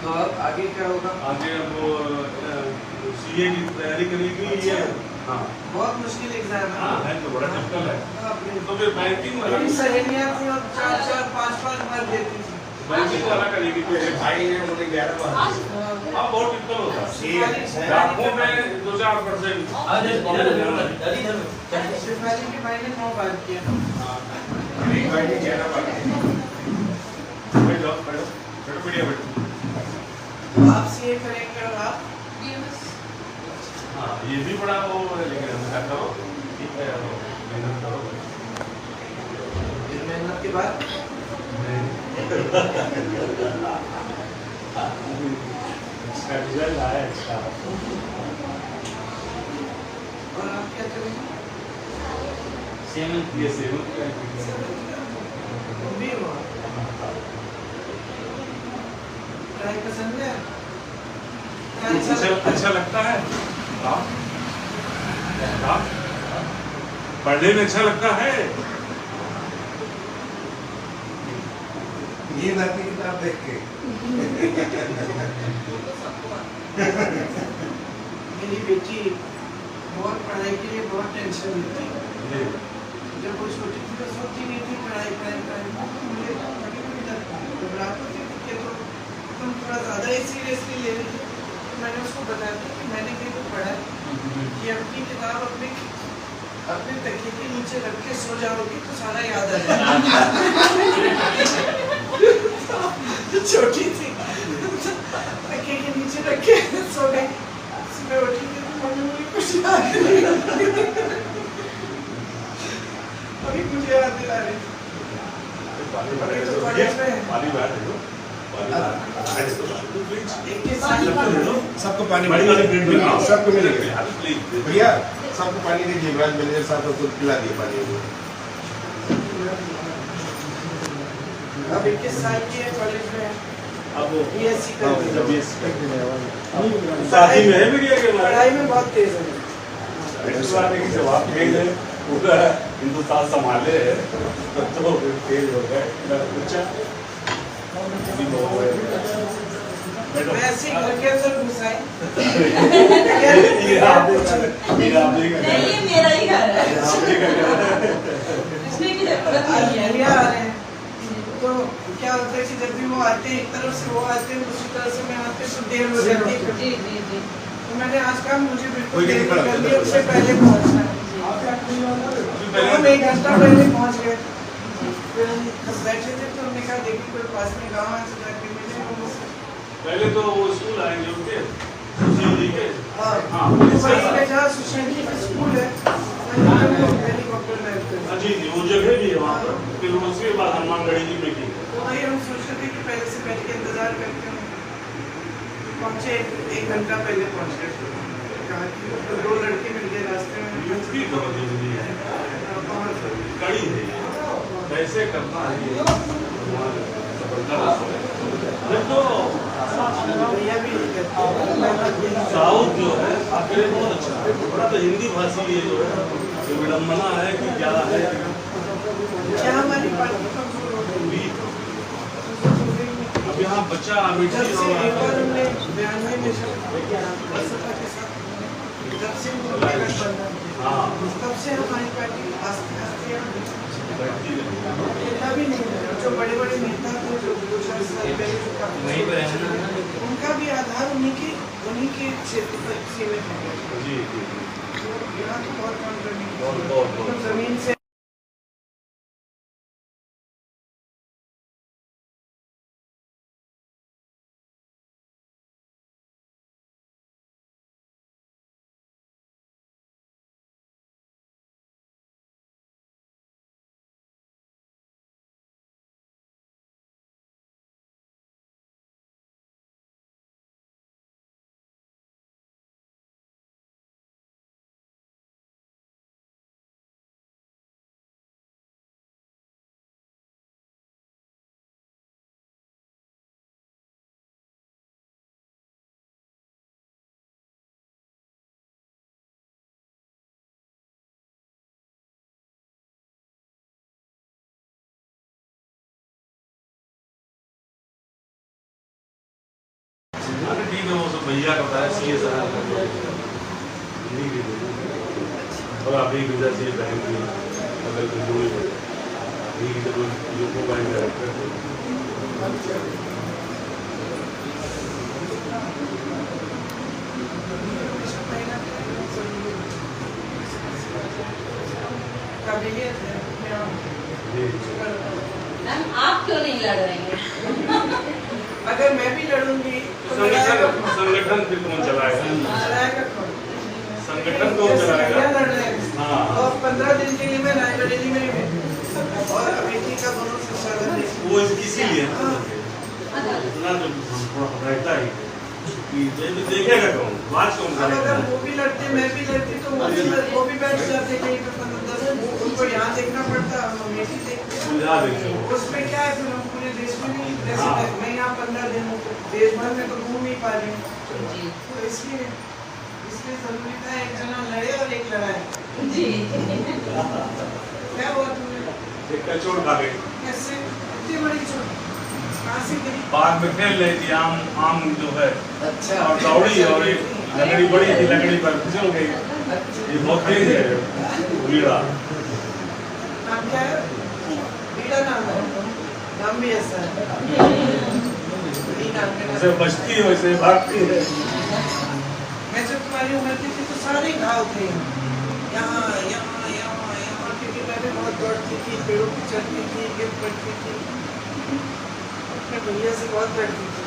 तो अब आगे क्या होगा? आगे अब सीए की तैयारी करेगी ये। हाँ बहुत मुश्किल एग्जाम है। हाँ है तो बड़ा डिफिकल्ट है। तो फिर बैंकिंग वाला मेरी सहेलियां थी और 4-4 5-5 मार देती थी। बैंकिंग वाला करेगी। मेरे भाई है उन्हें 11 बार। हाँ बहुत डिफिकल्ट होता है। लाखों में 2-4%। शिफाली के भाई ने 9 बार किया। मेरे भाई ने 11 बार किया। बैठो बैठो बैठो बढ़िया बैठो। आप सीए करेंगे और आप बीएमएस। हाँ ये भी बड़ा वो है, लेकिन हम क्या करो ठीक है मेहनत करो। इस मेहनत के बाद इसका रिजल्ट आया इसका। और आप क्या करेंगे? सेवन ये सेवन भी हुआ पढ़ाई पसंद है? अच्छा लगता है। हाँ हाँ पढ़ने में अच्छा लगता है। ये बाकी किताब देख के मेरी बेटी बहुत पढ़ाई के लिए बहुत टेंशन लेती है। जब वो छोटी थी तो सोचती नहीं थी पढ़ाई मुझे कभी घबराहट होती थी कि तो तुम थोड़ा ज़्यादा ही सीरियसली ले रही थी। तो मैंने उसको बताया था कि मैंने कहीं तो पढ़ा है कि अपनी किताब अपने तकिए के नीचे रख के सो जाओगी तो सारा याद आ जाएगा। छोटी थी तकिए के नीचे रख के सो गई। सुबह उठी थी तो मम्मी मुझे कुछ याद नहीं। अभी मुझे याद दिला रही थी। सबको पानी सबको मिलेगा भैया। सबको पानी दीजिए। ब्रांच मैनेजर साहब को पिला दिए पानी। अब 21 साल की है, कॉलेज में अब बीएससी कर रही है। शादी में है मेरी पढ़ाई में बहुत तेज है। जवाब दे पूरा हिंदुस्तान संभाले तो तेज हो गए। ऐसे ही घर के अंदर घुसाई। नहीं ये मेरा ही घर है। इसमें की जरूरत नहीं है। भैया आ रहे हैं तो क्या होता है कि जब भी वो आते हैं एक तरफ से वो आते हैं दूसरी तरफ से मैं आते तो देर हो जाती है। जी जी जी। तो मैंने आज कहा मुझे बिल्कुल देर नहीं करनी है, उससे पहले पहुंचना है। तो हम 1 घंटा पहले पहुंच गए। फिर हम बैठे थे तो हमने कहा देखिए कोई पास में गाँव है तो जाके मिले। पहले तो वो स्कूल आएंगे उनके सुशील जी के। हाँ वहीं पे जहाँ सुशील जी का स्कूल है हेलीकॉप्टर में। जी जी वो जगह भी है वहाँ पर। फिर उसके बाद हनुमानगढ़ी जी में की। तो वही हम सोच रहे थे कि पहले से बैठ के इंतजार करते हैं। पहुँचे 1 घंटा पहले पहुँच गए। कहा कि तो 2 लड़के मिल गए रास्ते में। यूपी बहुत जरूरी है। कड़ी है ये। कैसे करना है ये सफलता तो भैया भी साउथ जो है आखिर बहुत अच्छा है। थोड़ा तो हिंदी भाषी ये जो है ये विडम्बना है कि क्या है। क्या हमारी पार्टी कमजोर हो गई। अब यहाँ बच्चा अमेठी जब से एक बार हमने 92 में बसपा के साथ जब से हाँ तब से हमारी पार्टी आस्ते आस्ते बैठती है। नेता भी नहीं है। जो बड़े बड़े नेता थे जो 2-4 साल पहले उनका भी आधार उन्हीं के क्षेत्र तक सीमित है। जी जी यहाँ तो बहुत काम करने की बहुत जमीन से अरे ठीक है, वो सब भैया का बताया सीए साहब और अभी गुजर से बैंक की अगर कोई जोड़ी हो अभी जब यूको बैंक डायरेक्टर काबिलियत है अपने आप। मैम आप क्यों नहीं लड़ रही हैं? अगर मैं भी लड़ूंगी तो लड़ाएगा संगठन फिर कौन चलाएगा? लड़ाएगा कौन? संगठन कौन चलाएगा? क्या लड़ रहे हैं? हाँ। और 15 दिन के लिए मैं रायबरेली में हूँ और अमेठी का दोनों से सारा देश। वो इसीलिए हाँ। इतना तो थोड़ा रहता ही कि देखेगा कौन, बात कौन अब अगर करेगा? वो भी लड़ते मैं भी लड़ती तो वो भी बैठ जाते कहीं पे 15-10 उनको यहाँ देखना पड़ता हम अमेठी देखते हैं। बुझा देंगे वो। उसमें क्या है फिर हम पूरे देश में नहीं जैसे हाँ। मैं यहाँ 15 दिन हूँ देश भर में तो घूम नहीं पा रही हूँ जी तो इसलिए जरूरी था एक जना लड़े और एक लड़ाए। जी क्या हुआ तुम्हें? एक कचोड़ खा गई, कैसे इतनी बड़ी चोट कहाँ से गिरी? बाग में खेल रही थी, आम जो है अच्छा और दौड़ी और एक लकड़ी बड़ी थी, लकड़ी पर फिसल गई। ये बहुत तेज है लीड़ा। नाम क्या है? लीला नाम है। नाम भी ऐसा है। लीला नाम के जैसे बचती है वैसे भागती है। मैं जब तुम्हारी उम्र की थी तो सारे घाव थे यहाँ यहाँ यहाँ यहाँ क्योंकि मैं भी बहुत दौड़ती थी, पेड़ों पर चढ़ती थी, गिर पड़ती थी, अपने भैया से बहुत लड़ती थी।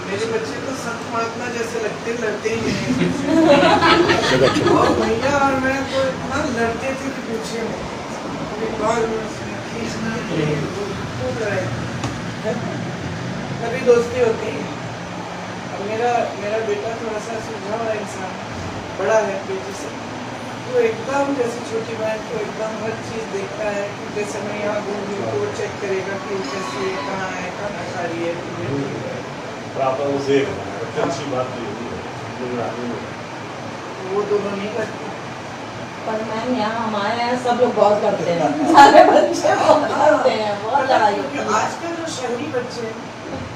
मेरे बच्चे तो संत महात्मा जैसे लगते लड़ते ही नहीं और भैया और मैं तो इतना लड़ते थे कि पूछिए मत। बहुत खींचना खूब लड़ाई, कभी दोस्ती होती है। अब मेरा बेटा थोड़ा सा सुलझा हुआ इंसान बड़ा है बेटी से, तो एकदम जैसे छोटी बहन को एकदम हर चीज़ देखता है कि जैसे मैं यहाँ घूम घूम तो चेक करेगा कि कैसे है, कहाँ है, खाना खा रही है। प्रॉपर उसे अच्छी बात नहीं वो दोनों नहीं करते। पर मैम यहाँ हमारे यहाँ सब लोग बहुत करते हैं, सारे बच्चे बहुत करते हैं, बहुत लड़ाई होती क्योंकि है। आजकल जो शहरी बच्चे हैं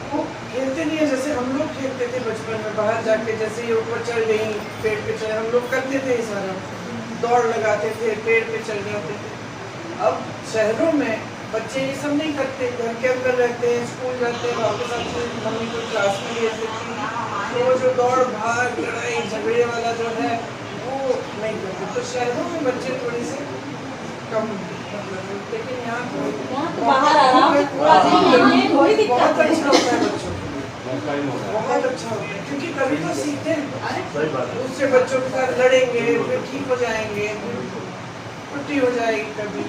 वो खेलते नहीं है जैसे हम लोग खेलते थे बचपन में, बाहर जाके जैसे ये ऊपर चढ़ गई पेड़ पे चढ़े, हम लोग करते थे ये सारा, दौड़ लगाते थे, पेड़ पे चढ़ जाते थे। अब शहरों में बच्चे ये सब नहीं करते, घर के अंदर रहते हैं, स्कूल जाते हैं, वापस आते हैं, मम्मी को क्लास में ले सकती है, तो वो जो दौड़ भाग लड़ाई झगड़े वाला जो है वो नहीं करते। तो शहरों में बच्चे थोड़ी से कम मतलब, लेकिन यहाँ यहाँ तो बाहर आराम से पूरा दिन खेलने कोई दिक्कत बहुत नहीं। अच्छा होता है बच्चों के लिए, बहुत अच्छा होता है क्योंकि तभी तो सीखते हैं। सही बात है। दूसरे बच्चों के साथ लड़ेंगे फिर ठीक हो जाएंगे, फिर छुट्टी हो जाएगी कभी।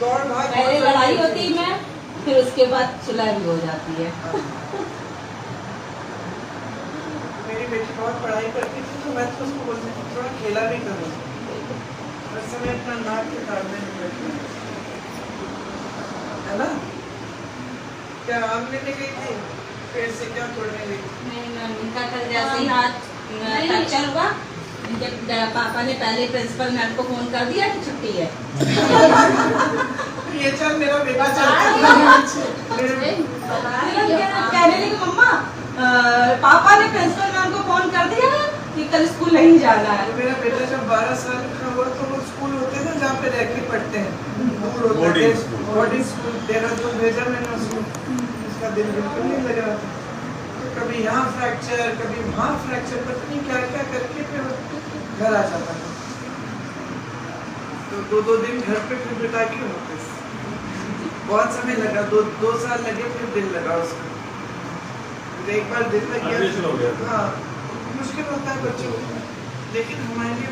दौड़ भाग पहले लड़ाई होती है मैम, फिर उसके बाद सुलह भी हो जाती है। मेरी बेटी बहुत पढ़ाई करती थी तो मैं तो उसको बोलती थी थोड़ा खेला भी करो, हर समय अपना नाक के तालमेल में बैठना है ना। क्या आम लेने गई थी, पेड़ से क्या तोड़ने गई थी? नहीं मैम, इनका कल जैसे ही हाथ फ्रैक्चर हुआ, इनके पापा ने पहले प्रिंसिपल मैम को फोन कर दिया कि छुट्टी है। ये चल मेरा बेटा चलता कहने लगी मम्मा पापा ने प्रिंसिपल मैम को फोन कर दिया कि कल स्कूल नहीं जाना है। मेरा बेटा जब 12 साल का हुआ तो वो स्कूल होते थे जहाँ पे रह के पढ़ते हैं, दूर होते बोर्डिंग थे, स्कूल। बोर्डिंग स्कूल देहरादून भेजा मैंने उसको, उसका दिल बिल्कुल नहीं लग रहा था। तो कभी यहाँ फ्रैक्चर कभी वहाँ फ्रैक्चर, पता नहीं क्या क्या करके फिर घर आ जाता था। तो 2-2 दिन घर पे फिर बिता के वापस, बहुत समय लगा, 2 साल लगे, फिर दिल लगा उसका। फिर एक बार दिल लग Admission हो गया गया। था। हाँ मुश्किल होता है बच्चों को, लेकिन हमारे लिए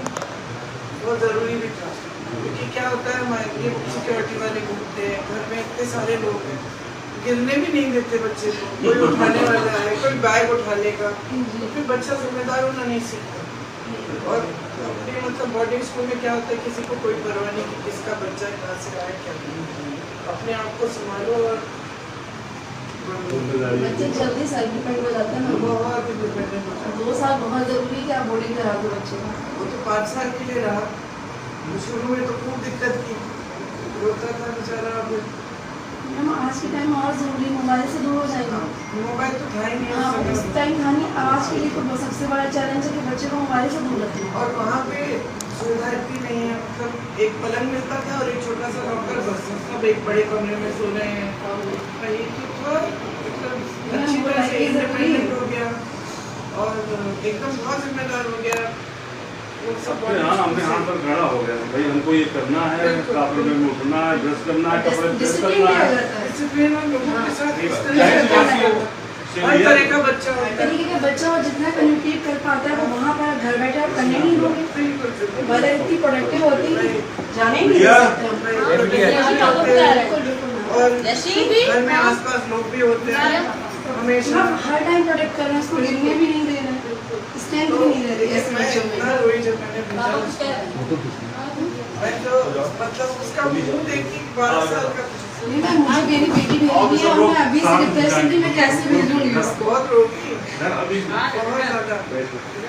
बहुत ज़रूरी भी था क्योंकि क्या होता है हमारे लिए सिक्योरिटी वाले घूमते हैं, घर में इतने सारे लोग हैं, गिरने भी नहीं देते बच्चे को, कोई उठाने वाला है, कोई बैग उठा लेगा, तो फिर बच्चा जिम्मेदार होना नहीं सीखता। और अपने मतलब बोर्डिंग स्कूल में क्या होता है किसी को कोई परवाह नहीं कि किसका बच्चा कहाँ से आया क्या नहीं, अपने आप को संभालो और बच्चे जल्दी सेल्फ डिपेंड हो जाते हैं ना। बहुत डिपेंडेंट होता है। 2 साल बहुत जरूरी है कि आप बोर्डिंग करा दो बच्चे को। वो तो 5 साल के लिए रहा, शुरू में तो खूब दिक्कत की, रोता था बेचारा, फिर हम आज के टाइम और जरूरी मोबाइल से दूर हो जाएंगे। मोबाइल तो था ही नहीं हाँ, उस उस समय। टाइम था नहीं। आज के लिए तो सबसे बड़ा चैलेंज है कि बच्चे को मोबाइल से दूर रखें। और वहाँ पे सुविधा इतनी नहीं है, मतलब एक पलंग मिलता था और एक छोटा सा लॉकर, बस सब एक बड़े कमरे में सो रहे हैं। ये तो थोड़ा मतलब अच्छी तरह से इंडिपेंडेंट हो गया और एकदम बहुत जिम्मेदार हो गया। वो सब बहुत हाँ, हमने हाथ पर खड़ा हो गया भाई, हमको ये करना है, कपड़े में उठना है, ब्रश करना है, कपड़े प्रेस डिसिप्लिन करना भी हो है। जाता है। डिसिप्लिन और लोगों के साथ इस तरह चाहे से बाकी हो, हर तरह का बच्चा हर होता है। तरीके का बच्चा और जितना कम्युनिकेट कर पाता है वो वहाँ पर घर बैठे आप करने नहीं होंगे। बिल्कुल बिल्कुल। भले इतनी प्रोडक्टिव होती है कि जाने ही नहीं भैया। दे सकते हम। बिल्कुल बिल्कुल। और जैसी भी घर में आसपास लोग भी होते हैं हमेशा। हम हर टाइम प्रोटेक्ट कर रहे हैं, उसको गिरने भी नहीं दे रहे हैं, स्ट्रेंथ भी नहीं रहती है ऐसे मैं बच्चों में। इतना रोई जब मैंने पूछा उसको। मैं तो मतलब उसका मुंह देख के 12 साल का नहीं मैम, मुझे मेरी बेटी भेजी है और मैं अभी से डिप्रेशन थी, मैं कैसे भेजूंगी उसको। बहुत रोगी अभी बहुत ज्यादा।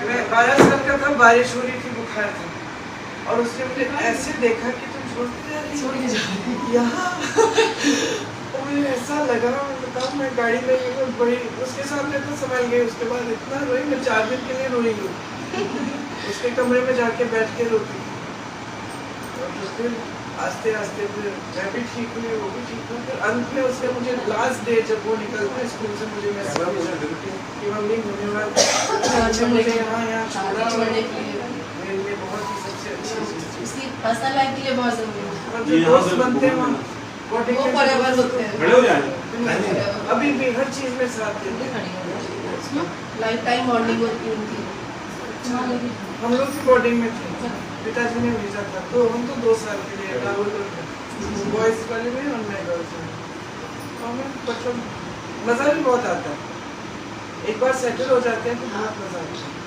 मैं 12 साल का था, बारिश हो रही थी, बुखार था और उसने मुझे ऐसे देखा कि तुम छोड़ के जा रही हो यहाँ। और मुझे ऐसा लगा, मैं बताऊँ, मैं गाड़ी में बड़ी उसके सामने तो संभल गई। उसके बाद इतना रोई, मैं 4 दिन के लिए रोई हूँ। उसके कमरे में जाके बैठ के रोती। और फिर आस्ते आस्ते फिर मैं भी ठीक हुई, वो भी ठीक हुआ। फिर अंत में उसने मुझे लास्ट डे जब वो निकलता है स्कूल से, मुझे मैसेज भेजा कि मम्मी धन्यवाद, मुझे यहाँ छोड़ा और मेरे लिए बहुत ही सबसे अच्छी चीज़। उसकी पर्सनल लाइफ के लिए बहुत जरूरी है। और जो दोस्त बनते हैं वहाँ बॉडी वो फॉरएवर होते हैं। खड़े हो जाए। अभी भी हर चीज़ में साथ देते हैं। लाइफ टाइम बॉन्डिंग होती है उनकी। हम लोग भी बोर्डिंग में थे, पिताजी ने भेजा था, तो हम तो 2 साल के लिए राहुल बॉयज वाले में और मैं गर्ल्स में। तो हमें मतलब मज़ा भी बहुत आता है। एक बार सेटल हो जाते हैं तो बहुत मज़ा आता है।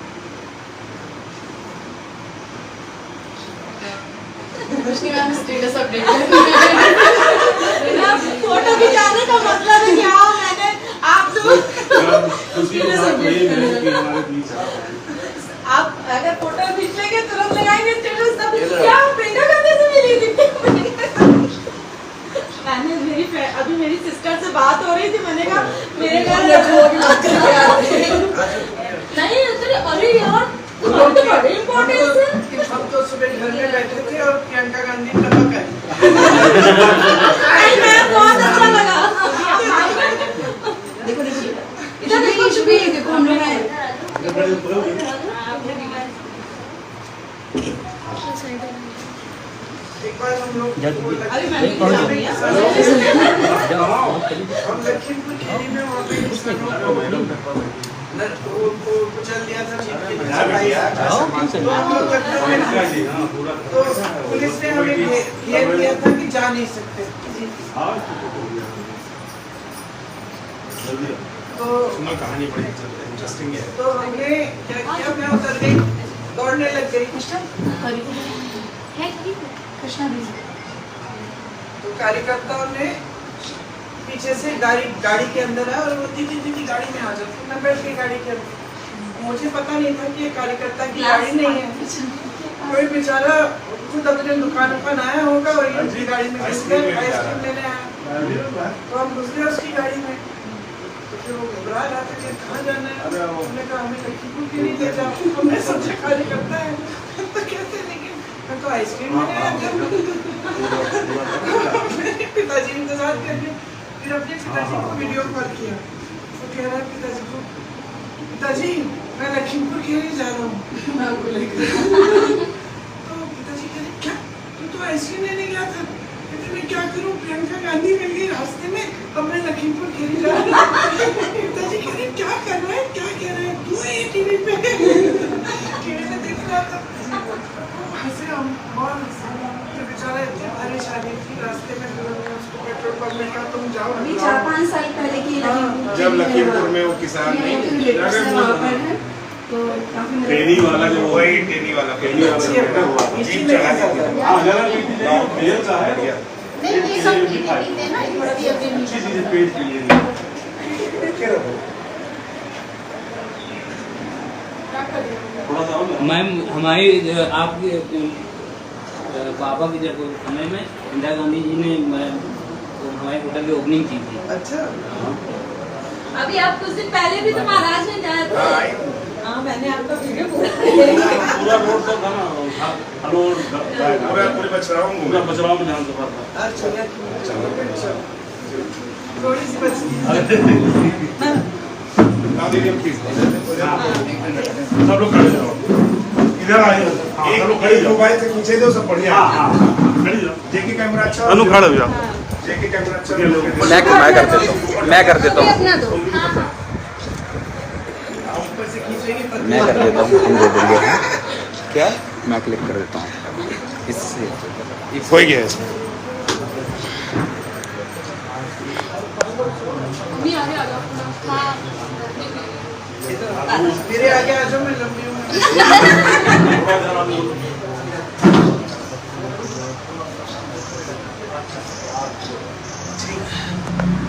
रोशनी मैम स्टेटस अपडेट फोटो खिंचाने का मतलब है क्या? मैंने आप लोग खुशी की बात वही है कि हमारे बीच आप अगर फोटो खींच लेंगे तुरंत लगाएंगे स्टेटस, तब क्या प्रेरणा करने से मिली थी? मैंने अभी मेरी सिस्टर से बात हो रही थी, मैंने कहा मेरे घर नहीं, अरे यार बड़ी इम्पोर्टेंस है। हम तो सुबह घर में बैठे थे और प्रियंका गांधी टपक आई। मैं बहुत अच्छा लगा। देखो देखो इधर देखो, शुभी देखो हम लोग आए। एक बार हम लोग अभी मैंने हम लखीमपुर खीरी में वहाँ पे वो कुचल दिया था जीप के नीचे। तो हम लोग लखनऊ में थे। तो पुलिस ने हमें घेर लिया था कि जा नहीं सकते। तो कहानी बड़ी इंटरेस्टिंग है। तो हमने क्या किया, मैं उतर गई, दौड़ने लग गई। कृष्णा दीदी तो कार्यकर्ताओं ने पीछे से गाड़ी के अंदर आया और वो दीदी दीदी गाड़ी में आ जाती। मैं बैठ गई गाड़ी के अंदर। मुझे पता नहीं था कि ये कार्यकर्ता की गाड़ी नहीं है, कोई बेचारा खुद अपने दुकान पर आया होगा और ये उसकी गाड़ी में घुस गया, आइसक्रीम लेने आया। तो हम घुस गए उसकी गाड़ी में। तो फिर वो घबरा रहा था कि कहाँ जाना है। हमने कहा हमें लखीमपुर के लिए ले जाओ। हमने सोचा कार्यकर्ता है तो कहते, लेकिन मैं तो आइसक्रीम लेने आया था। मेरे पिताजी इंतजार कर रहे। फिर अपने पिताजी को वीडियो कॉल किया। तो कह रहा है पिताजी को, पिताजी मैं लखीमपुर के लिए जा रहा हूँ। तो पिताजी कह रहे क्या, तू तो आइसक्रीम लेने गया था? कहते मैं क्या करूँ, प्रियंका गांधी मिल गई रास्ते में, अब मैं लखीमपुर खेली जा रहा हूँ। पिताजी कह रहे क्या कर रहा है, क्या कह रहा है, तू है टीवी पे। टीवी में देख रहा था। हंसे हम बहुत हंसे। बेचारा इतनी परेशानी थी रास्ते में, उसको पेट्रोल पंप में कहा तुम जाओ। अभी 4-5 साल पहले की जब लखीमपुर में वो किसान नहीं तो काफी ट्रेनी वाला जो वही टेनी वाला ट्रेनी वाला जो है वो इसी में क्या था? हाँ, जरा पेड़ का है नहीं ये सब मीटिंग है ना, थोड़ा भी अपने अच्छी चीजें पेड़ के लिए थोड़ा सा और मैम हमारी आपके पापा की जब समय में इंदिरा गांधी जी ने तो हमारे होटल की ओपनिंग की थी। अच्छा अभी आप कुछ दिन पहले भी तो महाराज में गए थे। हाँ मैंने आपका वीडियो पूरा पूरा रोड तो था ना, हलोड़ पूरे बछराओं में पूरा बचराव में जान सफा था। अच्छा थोड़ी सी बचती सब लोग खड़े जाओ, इधर आइए, सब लोग खड़े एक जाओ। मोबाइल से खींचे दो सब बढ़िया हाँ खड़े जाओ। जेके कैमरा अच्छा अनु खड़े हो जाओ। जेके कैमरा अच्छा मैं कर देता हूँ, मैं कर देता हूँ, अपना दो ऊपर से खींचेंगे मैं कर देता हूँ, हम दे देंगे। क्या मैं क्लिक कर देता हूँ इससे हो गया इसमें। नहीं आगे आ जाओ हाँ मेरे आगे आ जाओ, मैं लंबी हूँ।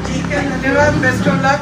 ठीक है, धन्यवाद, बेस्ट ऑफ लक।